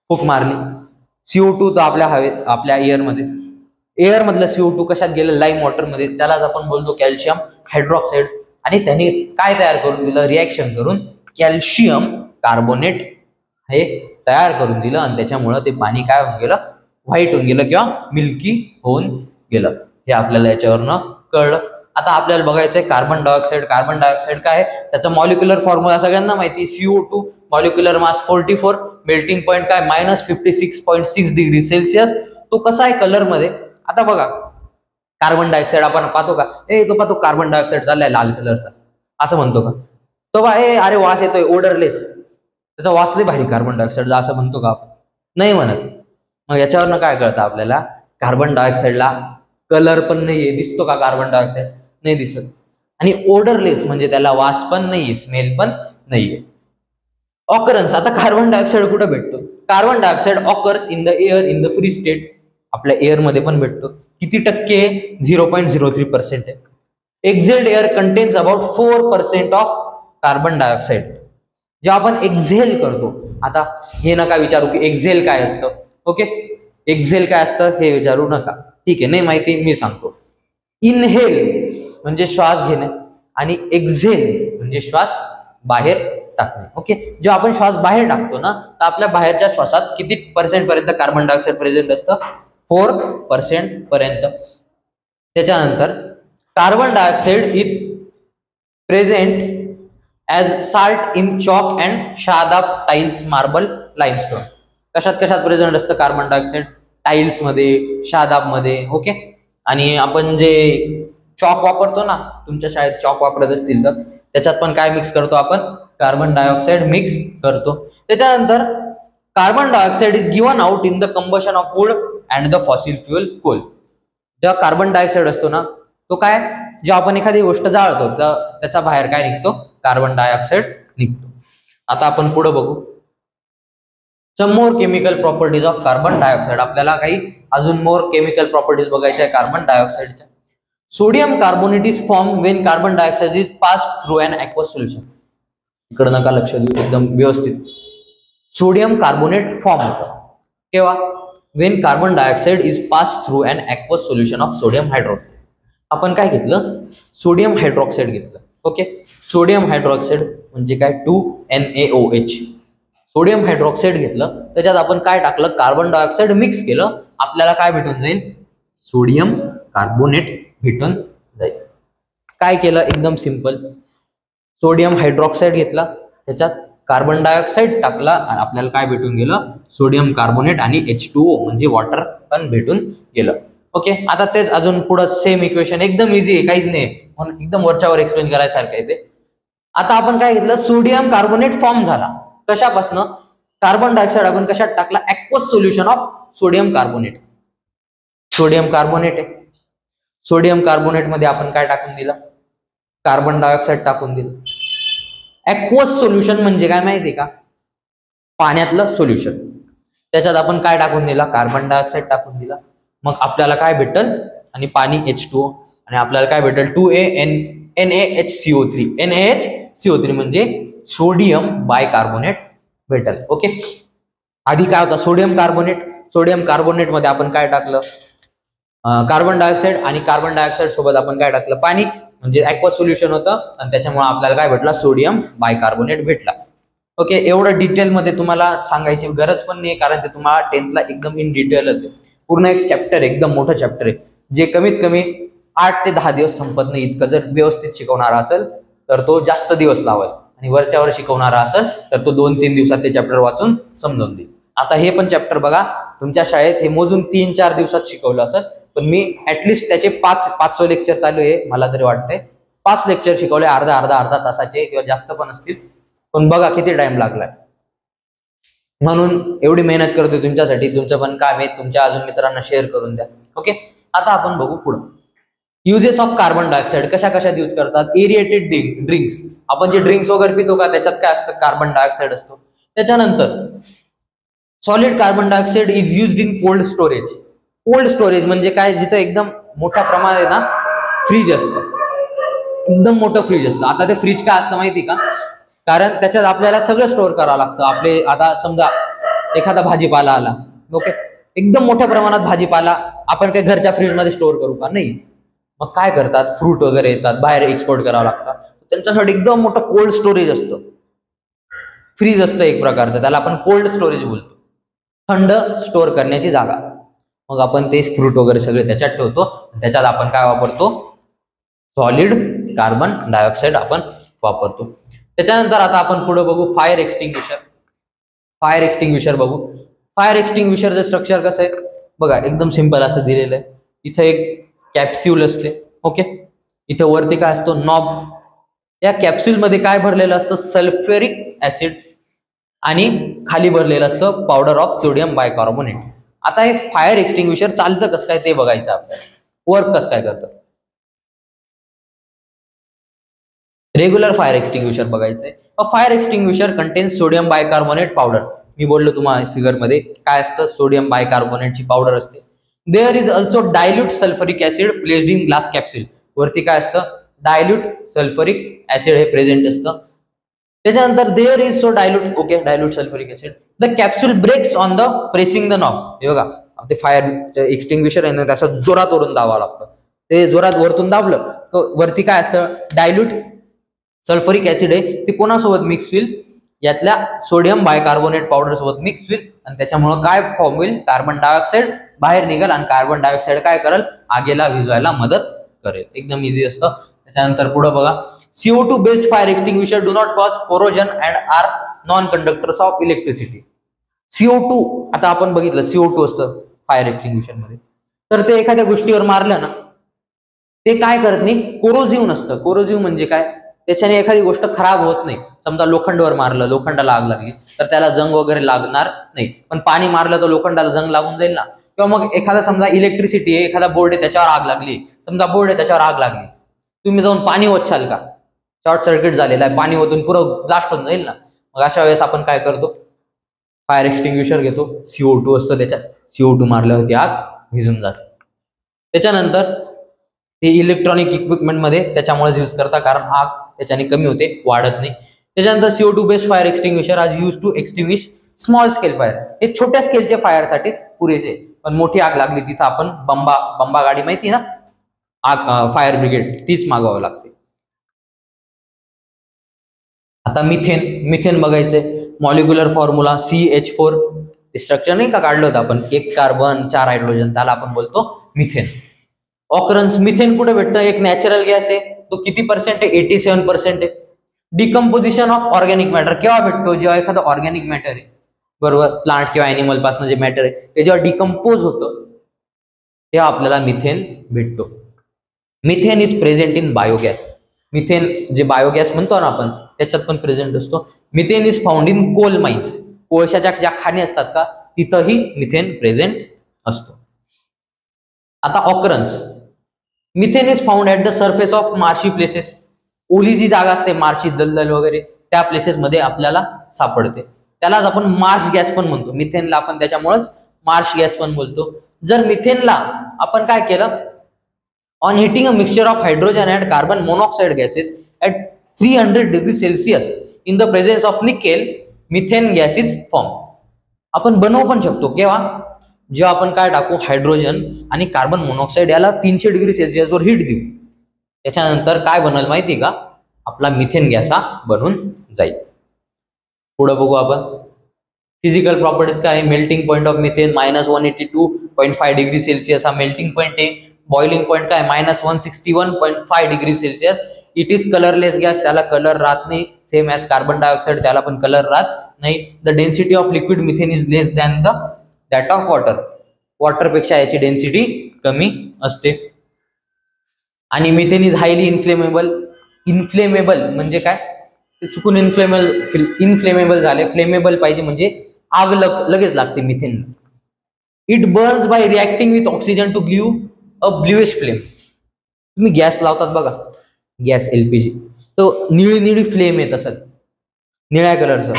फूक मारली, CO2 तर आपल्या एअर मधलं CO2 कशात गेलं, लाईम वॉटर मध्ये, त्यालाच आपण बोलतो कॅल्शियम हायड्रॉक्साईड. आणि त्याने काय तयार करून दिलं, रिॲक्शन करून कॅल्शियम कार्बोनेट हे तयार करून दिलं आणि त्याच्यामुळे ते पाणी काय होऊन गेलं, व्हाईट होऊन गेलं किंवा मिल्की होऊन गेलं. हे आपल्याला याच्यावरनं कळलं. आता आपल्याला बघायचंय कार्बन डायऑक्साईड. कार्बन डायऑक्साईड काय आहे, त्याचा मॉलिक्युलर फॉर्म्युला सगळ्यांना माहिती, CO2, molecular mass 44, melting point काय -56.6 डिग्री सेल्सिअस. तो कसा आहे कलर मध्ये, आता बघा, कार्बन डायऑक्साईड आपण पाहतो का, तो पाहतो कार्बन डायऑक्साईड चाललाय लाल कलरचा, असं म्हणतो का? तो बा अरे वास येतोय, ओडरलेस, त्याचा वास लय भारी कार्बन डायऑक्साईडचा, असं म्हणतो का आपण? नाही म्हणत. मग याच्यावरनं काय कळतं आपल्याला? कार्बन डायऑक्साईडला कलर पण नाहीये, दिसतो का कार्बन डायऑक्साईड? नाही दिसत. आणि ओडरलेस म्हणजे त्याला वास पण नाहीये, स्मेल पण नाहीये. ऑकरन्स, आता कार्बन डायऑक्साईड कुठे भेटतो? Carbon dioxide occurs in the air in the free state, आपल्या एअर मध्ये पण भेटतो. किती टक्के? 0.03% आहे. Exhaled air contains about 4% of carbon dioxide. जेव्हा आपण एक्झेल करतो, आता हे नका विचारू की एक्झेल काय असतं, ओके? एक्झेल काय असतं हे विचारू नका, ठीक आहे? नाही माहिती, मी सांगतो. इनहेल म्हणजे श्वास घेणे आणि एक्झेल म्हणजे श्वास बाहेर टाकणे, ओके? जेव्हा आपण श्वास बाहेर टाकतो ना, तर आपल्या बाहेरच्या श्वासात किती पर्सेंट पर्यंत कार्बन डायऑक्साईड प्रेझेंट असतं? 4% पर्यंत. त्याच्यानंतर carbon dioxide is present as salt in chalk and शादाब, टाइल्स, मार्बल, लाईमस्टोन. कशात कशात प्रेझेंट असतं कार्बन डायऑक्साईड? टाइल्स मध्ये, शादाब मध्ये, ओके? आणि आपण जे चॉक वापरतो ना, तुमच्या शाळेत चॉक वापरत असतील तर त्याच्यात पण काय मिक्स करतो आपण? कार्बन डायऑक्साईड मिक्स करतो. त्याच्यानंतर carbon dioxide is given out in the combustion of wood and the fossil fuel coal. जेव्हा कार्बन डायऑक्साईड असतो ना, तो काय, जेव्हा आपण एखादी गोष्ट जाळतो तर त्याच्या बाहेर काय निघतो? कार्बन डायऑक्साईड निघतो. आता आपण पुढे बघू some more chemical properties of carbon dioxide. आपल्याला काही अजून मोर केमिकल प्रॉपर्टीज बघायच्या आहे कार्बन डायऑक्साईडच्या. Sodium carbonate is form when carbon dioxide is passed through an aqueous solution. इकडे नका लक्ष देऊ, एकदम व्यवस्थित. सोडियम कार्बोनेट फॉर्म होतं केव्हा? When carbon dioxide is passed through an aqueous solution of sodium hydroxide. आपण काय घेतलं? सोडियम हायड्रॉक्साईड घेतलं, ओके? सोडियम हायड्रॉक्साईड म्हणजे काय? 2NaOH. सोडियम हायड्रॉक्साईड घेतलं, त्याच्यात आपण काय टाकलं? कार्बन डायऑक्साईड मिक्स केलं, आपल्याला काय भेटून जाईल? सोडियम कार्बोनेट भेटून जाईल. काय केलं? एकदम सिंपल. सोडियम हायड्रॉक्साईड घेतला, त्याच्यात कार्बन डायऑक्साईड टाकला आणि आपल्याला काय भेटून गेलं? सोडियम कार्बोनेट आणि H2O म्हणजे वॉटर पण भेटून गेलं, ओके? आता तेच अजून पुढे सेम इक्वेशन, एकदम इझी आहे, काहीच नाही, म्हणून एकदम वरच्यावर एक्सप्लेन करायसारखं आहे ते. आता आपण काय घेतलं? सोडियम कार्बोनेट फॉर्म झाला. कशापासून? कार्बन डायऑक्साईड आपण कशात टाकला? Aqueous solution of sodium carbonate. Sodium carbonate आहे, सोडियम कार्बोनेट मध्ये आपण काय टाकून दिलं? कार्बन डायऑक्साईड टाकून दिलं. ॲक्वस सोल्युशन म्हणजे काय माहिती का? पाण्यातलं सोल्युशन. त्याच्यात आपण काय टाकून दिला? कार्बन डायऑक्साईड टाकून दिला. मग आपल्याला काय भेटल? आणि पाणी H2O, आणि आपल्याला काय भेटल? 2NaHCO3. NaHCO3 म्हणजे सोडियम बायकार्बोनेट भेटल, ओके? आधी काय होता? Sodium carbonate. सोडियम कार्बोनेट मध्ये आपण काय टाकलं? कार्बन डायऑक्साईड, आणि कार्बन डायऑक्साईड सोबत आपण काय टाकलं? पाणी, म्हणजे ॲक्वस सोल्युशन होतं, आणि त्याच्यामुळे आपल्याला काय भेटला? सोडियम बायकार्बोनेट भेटला, ओके? एवढं डिटेलमध्ये तुम्हाला सांगायची गरज पण नाही, कारण ते तुम्हाला 10th ला एकदम इन डिटेलच आहे. पूर्ण एक चॅप्टर आहे, एकदम मोठं चॅप्टर आहे, जे कमीत कमी 8 ते 10 दिवस संपत नाही इतकं. जर व्यवस्थित शिकवणारा असेल तर तो जास्त दिवस लावेल, आणि वरच्यावर शिकवणारा असेल तर तो 2-3 दिवसात ते चॅप्टर वाचून समजून देईल. आता हे पण चॅप्टर बघा, तुमच्या शाळेत हे मोजून 3-4 दिवसात शिकवलं असेल, पण मी ऍटलिस्ट त्याचे 5 लेक्चर चालू आहे, मला तरी वाटतंय 5 लेक्चर शिकवले, अर्धा तासाचे किंवा जास्त पण असतील, पण बघा किती टाइम लागलाय. म्हणून एवढी मेहनत करतोय तुमच्यासाठी. तुमचं पण काम आहे, तुमच्या अजून मित्रांना शेअर करून द्या, ओके? आता आपण बघू पुढं युजेस ऑफ कार्बन डायऑक्साईड. कशा कशात यूज करतात? Aerated drinks. आपण जे ड्रिंक्स वगैरे पितो का, त्याच्यात काय असतं? कार्बन डायऑक्साईड असतो. त्याच्यानंतर solid carbon dioxide is used in cold storage. Cold storage म्हणजे काय? जिथं एकदम मोठ्या प्रमाणात ना फ्रीज असतं, एकदम मोठं फ्रीज असतं. आता ते फ्रीज काय असतं माहिती का? कारण त्याच्यात आपल्याला सगळं स्टोअर करावं लागतं. आपले आता समजा एखादा भाजीपाला आला, ओके, एकदम मोठ्या प्रमाणात भाजीपाला आपण काय घरच्या फ्रीज मध्ये स्टोअर करू का? नाही. मग काय करतात? फ्रूट वगैरे येतात, बाहेर एक्सपोर्ट करावं लागतं, त्यांच्यासाठी एकदम मोठं कोल्ड स्टोरेज असतं, फ्रीज असतं एक प्रकारचं, त्याला आपण कोल्ड स्टोरेज बोलतो, थंड स्टोअर करण्याची जागा. मग आपण ते फ्रूट वगैरे सगळे त्याच्यात ठेवतो, त्याच्यात आपण काय वापरतो? सॉलिड कार्बन डायऑक्साईड आपण वापरतो. त्याच्यानंतर आता आपण पुढे बघू फायर एक्सटिंग्विशर. फायर एक्सटिंग्विशर बघू. फायर एक्सटिंग्विशरचं स्ट्रक्चर कसं आहे बघा, एकदम सिंपल असं दिलेलं आहे. इथं एक कॅप्स्यूल असते. ओके, इथे वरती काय असतो, नॉब. या कॅप्स्यूल मध्ये काय भरलेलं असतं, सल्फ्युरिक ऍसिड, आणि खाली भरलेलं असतं पावडर ऑफ सोडियम बायकार्बोनेट. आता हे फायर एक्सटिंग्विशर चालतं कसं काय ते बघायचं आपल्याला, वर्क कसं काय करतं. रेग्युलर फायर एक्सटिंग्विशर बघायचंय. Fire extinguisher contains sodium bicarbonate powder. मी बोललो तुम्हाला फिगर मध्ये काय असतं, सोडियम बायकार्बोनेटची पावडर असते. There is also dilute sulphuric acid placed in glass capsule. वरती काय असतं, डायल्यूट सल्फ्युरिक ऍसिड हे प्रेझेंट असतं. त्याच्यानंतर there is so dilute, okay, dilute sulphuric acid. The capsule breaks on the pressing the knob. हे बघा, ते फायर एक्सटिंग्विशर आहे ना, त्याचं जोरात वरून दाबावं लागतं. ते जोरात वरतून दाबलं तर वरती काय असतं, डायल्यूट सल्फ्युरिक ऍसिड आहे, ते कोणासोबत मिक्स होईल, यातल्या सोडियम बायकार्बोनेट पावडर सोबत मिक्स होईल, आणि त्याच्यामुळे काय फॉर्म होईल, कार्बन डायऑक्साईड बाहेर निघेल, आणि कार्बन डायऑक्साईड काय करेल, आगीला विझवायला मदत करेल. एकदम इझी असतं. त्याच्यानंतर पुढे बघा, CO2 based fire extinguisher do not cause corrosion and are non conductors of electricity. CO2, आता आपण बघितलं CO2 असतं फायर एक्सटिंग्विशर मध्ये, तर ते एखाद्या गोष्टीवर मारलं ना, ते काय करत नाही, कोरोजिव्ह नसतं. कोरोजिव्ह म्हणजे काय, त्याच्याने एखादी गोष्ट खराब होत नाही. समजा लोखंडावर मारलं, लोखंडाला आग लागली, तर त्याला जंग वगैरे लागणार नाही. पण पाणी मारलं तर लोखंडाला जंग लागून जाईल ना. किंवा मग एखादा समजा इलेक्ट्रिसिटी आहे, एखादा बोर्ड आहे, त्याच्यावर आग लागली, समजा बोर्ड आहे त्याच्यावर आग लागली, तुम्ही जाऊन पाणी ओतशाल का, शॉर्ट सर्किट झालेला आहे, पाणी ओतून पुरं ब्लास्ट होऊन जाईल ना. मग अशा वेळेस आपण काय करतो, फायर एक्सटिंग्विशर घेतो. CO2 असतं त्याच्यात, CO2 मारल्यावरती आग विझून जाते. त्याच्यानंतर ते इलेक्ट्रॉनिक इक्विपमेंट मध्ये त्याच्यामुळे यूज करता, कारण आग त्याच्याने कमी होते, वाढत नाही. त्याच्यानंतर CO2 based fire extinguisher are use to extinguish small scale fire. हे छोट्या स्केलच्या फायर साठी पुरेसे, पण मोठी आग लागली तिथं आपण बंबा गाडी माहिती ना, आग फायर ब्रिगेड, तीच मागवावं लागते. आता मिथेन बघायचंय. Molecular formula CH4. स्ट्रक्चर नाही का काढलं होतं आपण, 1 कार्बन 4 हायड्रोजन, त्याला आपण बोलतो मिथेन. ऑकरन्स, मिथेन कुठे भेटतं, एक नॅचरल गॅस आहे, तो किती पर्सेंट आहे, 87% आहे. डिकम्पोजिशन ऑफ ऑर्गॅनिक मॅटर केव्हा भेटतो, जेव्हा एखादं ऑर्गॅनिक मॅटर आहे, बरोबर, प्लांट किंवा अॅनिमल पासून जे मॅटर आहे ते जेव्हा डिकम्पोज होतं तेव्हा आपल्याला मिथेन भेटतो. Methane is present in biogas. Methane जे बायोगॅस म्हणतो ना आपण, त्याच्यात पण प्रेझेंट असतो. Methane is found in coal mines. कोळशाच्या ज्या खाणी असतात का, तिथंही मिथेन प्रेझेंट असतो. आता occurrence, methane is found at the surface of marshy places. ओली जी जागा असते, मार्शी, दलदल वगैरे, त्या प्लेसेस मध्ये आपल्याला सापडते. त्यालाच आपण मार्श गॅस पण म्हणतो. मिथेनला आपण त्याच्यामुळेच मार्श गॅस पण बोलतो. जर मिथेनला आपण काय केलं, on hitting a mixture of hydrogen and carbon monoxide gases at 300 degree Celsius in the presence of nickel, methane gas is form. आपण बनवू पण शकतो केव्हा, जेव्हा आपण काय टाकू, हायड्रोजन आणि कार्बन मोनॉक्साईड याला 300 डिग्री सेल्सिअस वर हीट देऊ, त्याच्यानंतर काय बनल माहिती का, आपला मिथेन गॅस हा बनून जाईल. पुढे बघू आपण. फिजिकल प्रॉपर्टीज काय, melting point of methane -182.5 degree Celsius हा मेल्टिंग पॉईंट आहे. बॉइलिंग पॉईंट काय, -161.5 degree Celsius. It is colourless gas, त्याला कलर राहत नाही, सेम ॲज कार्बन डायऑक्साईड, त्याला पण कलर राहत नाही. The density of liquid methane is less than that of water. वॉटरपेक्षा याची डेन्सिटी कमी असते. आणि methane is highly inflammable. Inflammable म्हणजे काय, ते चुकून इन्फ्लेमेबल झाले, फ्लेमेबल पाहिजे म्हणजे आग लगेच लागते methane. It burns by reacting with oxygen to give a bluish flame. तुम्ही गॅस लावतात बघा, गॅस LPG, तो निळी फ्लेम येत असत, निळ्या कलरचं.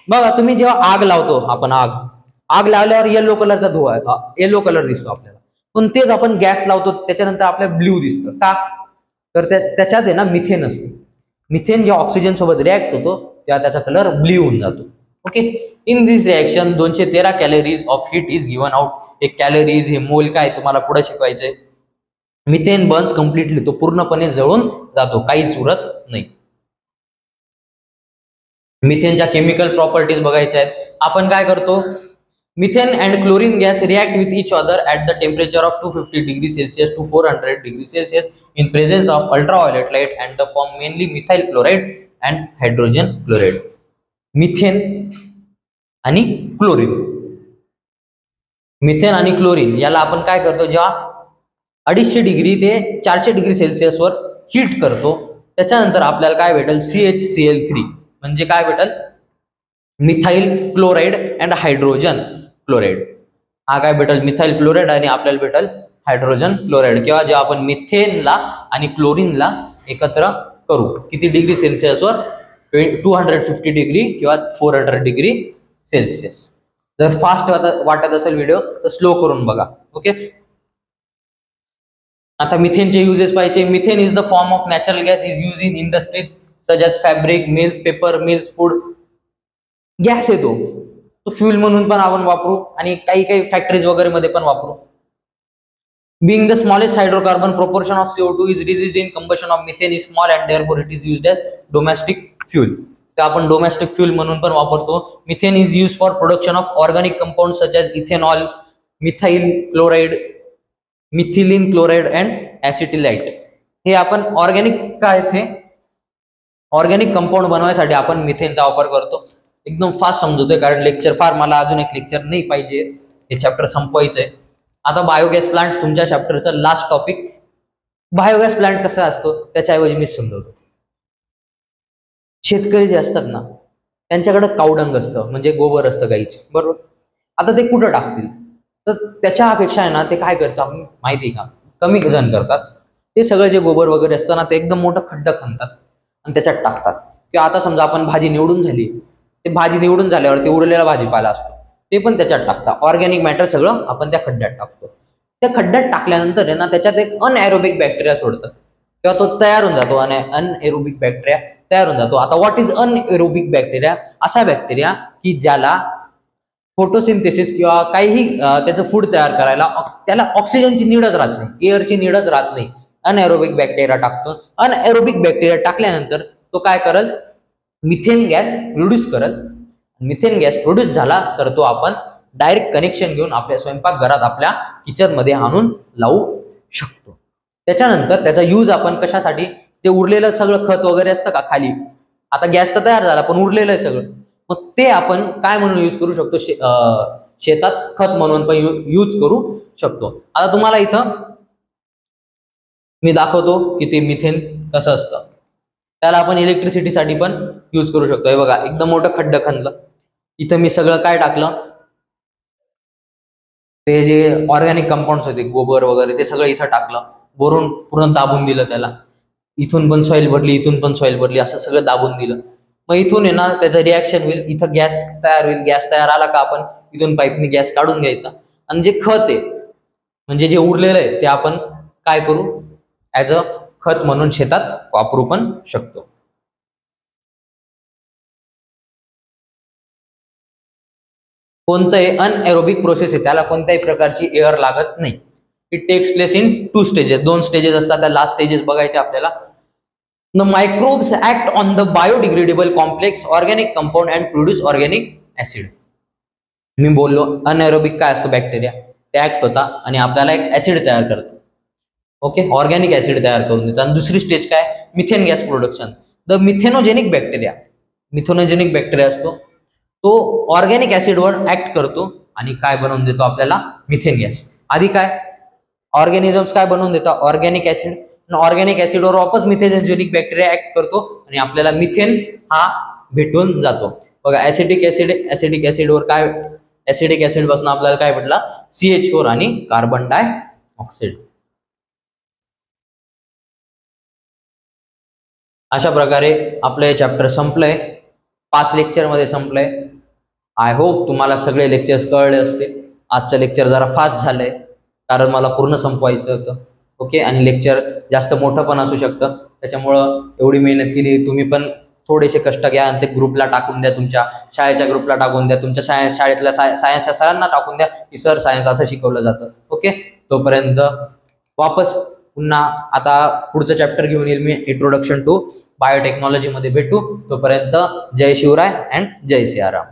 बघा तुम्ही जेव्हा आग लावतो, आपण आग लावल्यावर येलो कलरचा धुवा, येलो कलर दिसतो आपल्याला, पण तेच आपण गॅस लावतो त्याच्यानंतर आपल्याला ब्ल्यू दिसतं का, तर त्याच्यात आहे ना मिथेन असते. मिथेन जेव्हा ऑक्सिजन सोबत रिॲक्ट होतो तेव्हा त्याचा कलर ब्ल्यू होऊन जातो. Okay, in this reaction 213 calories of heat is given out. हे कॅलरीज, हे मोल काय तुम्हाला पुढे शिकवायचंय. मिथेन बर्न्स कम्प्लिटली, तो पूर्णपणे जळून जातो, काहीच उरत नाही. मिथेनच्या केमिकल प्रॉपर्टीज बघायच्या आहेत. आपण काय करतो, methane and chlorine gas react with each other at the temperature of 250 degree Celsius to 400 degree Celsius in presence of ultraviolet light and the form mainly methyl chloride and hydrogen chloride. Methane आणि chlorine, methane आणि chlorine याला आपण काय करतो, जेव्हा 250 degree ते 400 degree सेल्सिअसवर heat करतो, त्याच्यानंतर आपल्याला काय भेटेल, CHCl3 म्हणजे काय भेटेल, methyl chloride and hydrogen chloride. हा काय भेटेल, मिथाइल क्लोराइड आणि आपल्याला भेटेल हायड्रोजन क्लोराइड. किंवा जेव्हा आपण मिथेनला आणि क्लोरीनला एकत्र करू किती डिग्री सेल्सिअसवर, 250 डिग्री किंवा 400 डिग्री सेल्सिअस. जर फास्ट वाटत असेल व्हिडिओ तर स्लो करून बघा. ओके, आता मिथेनचे युजेस पाहिजे. Methane is the form of natural gas is use in industries such as fabric mills, paper mills, food. Gas येतो तो फ्यूल म्हणून पण आपण वापरू आणि काही फॅक्टरीज वगैरे मध्ये पण वापरू. Being the smallest hydrocarbon, proportion of CO2 is released in combustion of methane is small and therefore it is used as domestic fuel. तर आपण डोमेस्टिक फ्यूल म्हणून पण वापरतो. Methane is used for production of organic compound such as ethanol, methyl chloride, methylene chloride and acetylide. हे आपण organic काय थे organic compound बनवण्यासाठी आपण मिथेनचा वापर करतो. एकदम फास्ट समजवतोय कारण लेक्चर फार मला अजून एक लेक्चर नाही पाहिजे, हे चॅप्टर संपवायचंय. आता बायोगॅस प्लांट तुमच्या चॅप्टरचं लास्ट टॉपिक. बायोगॅस प्लांट कसा असतो त्याच्याऐवजी मी समजवतो. शेतकरी जे असतात ना त्यांच्याकडे कावडंग असतं म्हणजे गोबर असतं गाईचं, बरोबर. आता ते कुठं टाकतील, तर त्याच्या अपेक्षा आहे ना ते काय करतात माहिती का, कमी जण करतात. ते सगळं जे गोबर वगैरे असतं ना ते एकदम मोठं खड्डा खणतात आणि त्याच्यात टाकतात. किंवा आता समजा आपण भाजी निवडून झाली, ते भाजी निवडून झाल्यावर ते उरलेला भाजीपाला असतो ते पण त्याच्यात टाकतात. ऑर्गॅनिक मॅटर सगळं आपण त्या खड्ड्यात टाकतो. त्या खड्ड्यात टाकल्यानंतर आहे ना त्याच्यात एक अनएरोबिक बॅक्टेरिया सोडतात किंवा तो तयार होऊन जातो. अनएरोबिक बॅक्टेरिया तयार होऊन जातो. आता व्हॉट इज अनएरोबिक बॅक्टेरिया, असा बॅक्टेरिया की ज्याला फोटोसिंथेसिस किंवा काहीही त्याचं फूड तयार करायला त्याला ऑक्सिजनची नीडच राहत नाही, एअरची नीडच राहत नाही. अनएरोबिक बॅक्टेरिया टाकतो. अनएरोबिक बॅक्टेरिया टाकल्यानंतर तो काय करल, मिथेन गॅस प्रोड्यूस करल. मिथेन गॅस प्रोड्यूस झाला तर तो आपण डायरेक्ट कनेक्शन घेऊन आपल्या स्वयंपाकघरात आपल्या किचन मध्ये आणून लावू शकतो. त्याच्यानंतर त्याचा यूज आपण कशासाठी, ते उरलेलं सगळं खत वगैरे असतं का खाली, आता गॅस तर तयार झाला पण उरलेलं आहे सगळं, मग ते आपण काय म्हणून यूज करू शकतो, शेतात खत म्हणून पण यूज करू शकतो. आता तुम्हाला इथं मी दाखवतो की ते मिथेन कसं असतं. त्याला आपण इलेक्ट्रिसिटीसाठी पण यूज करू शकतो. हे बघा एकदम मोठं खड्डं खणलं, इथं मी सगळं काय टाकलं, ते जे ऑर्गॅनिक कंपाऊंड्स होते गोबर वगैरे ते सगळं इथं टाकलं, वरून पूर्ण दाबून दिलं त्याला. इथून पण सॉइल भरली, इथून पण सॉइल भरली, असं सगळं दाबून दिलं. मग इथून आहे ना त्याचं रिॲक्शन होईल, इथं गॅस तयार होईल. गॅस तयार आला का आपण इथून पाईपने गॅस काढून घ्यायचा आणि जे खत आहे म्हणजे जे उरलेलं आहे ते आपण काय करू, ऍज अ खत म्हणून शेतात वापरू पण शकतो. कोणतंही अनएरोबिक प्रोसेस आहे त्याला कोणत्याही प्रकारची एअर लागत नाही. It takes place in 2 stages. 2 stages असतात, त्या लास्ट स्टेजेस बघायचे आपल्याला. The microbes act on the biodegradable complex organic compound and produce organic acid. मी बोललो अनएरोबिक काय असतो बॅक्टेरिया, ते ऍक्ट होता आणि आपल्याला एक ऍसिड तयार करतो. ओके, ऑर्गॅनिक ऍसिड तयार करून देतात. आणि दुसरी स्टेज काय, methane gas production. The methanogenic bacteria, methanogenic bacteria असतो तो ऑर्गॅनिक ऍसिडवर ऍक्ट करतो आणि काय बनवून देतो आपल्याला, मिथेन गॅस. आधी काय ऑर्गॅनिझम्स काय बनवून देतात, ऑर्गॅनिक ऍसिड. ऑर्गॅनिक ऍसिडवर वापस मिथेनोजेनिक बॅक्टेरिया ऍक्ट करतो आणि आपल्याला मिथेन हा भेटून जातो. बघा ऍसिडिक ऍसिडवर काय, ऍसिडिक ऍसिड पासून आपल्याला काय भेटला, CH4 आणि कार्बन डाय ऑक्साईड. अशा प्रकारे आपलं हे चॅप्टर संपलंय. 5 लेक्चर मध्ये संपलंय. आय होप तुम्हाला सगळे लेक्चर्स कळले असतील. आजचं लेक्चर जरा फास्ट झालंय कारण मला पूर्ण संपवायचं होतं. ओके, आणि लेक्चर जास्त मोठं पण असू शकतं, त्याच्यामुळं एवढी मेहनत केली. तुम्ही पण थोडेसे कष्ट घ्या आणि ते ग्रुपला टाकून द्या, तुमच्या शाळेच्या ग्रुपला टाकून द्या, तुमच्या शाळेतल्या सायन्सच्या सरांना टाकून द्या की सर सायन्स असं शिकवलं जातं. ओके, तोपर्यंत वापस पुन्हा आता पुढचं चॅप्टर घेऊन येईल मी, इंट्रोडक्शन टू बायोटेक्नॉलॉजी मध्ये भेटू. तोपर्यंत जय शिवराय अँड जय सियाराम.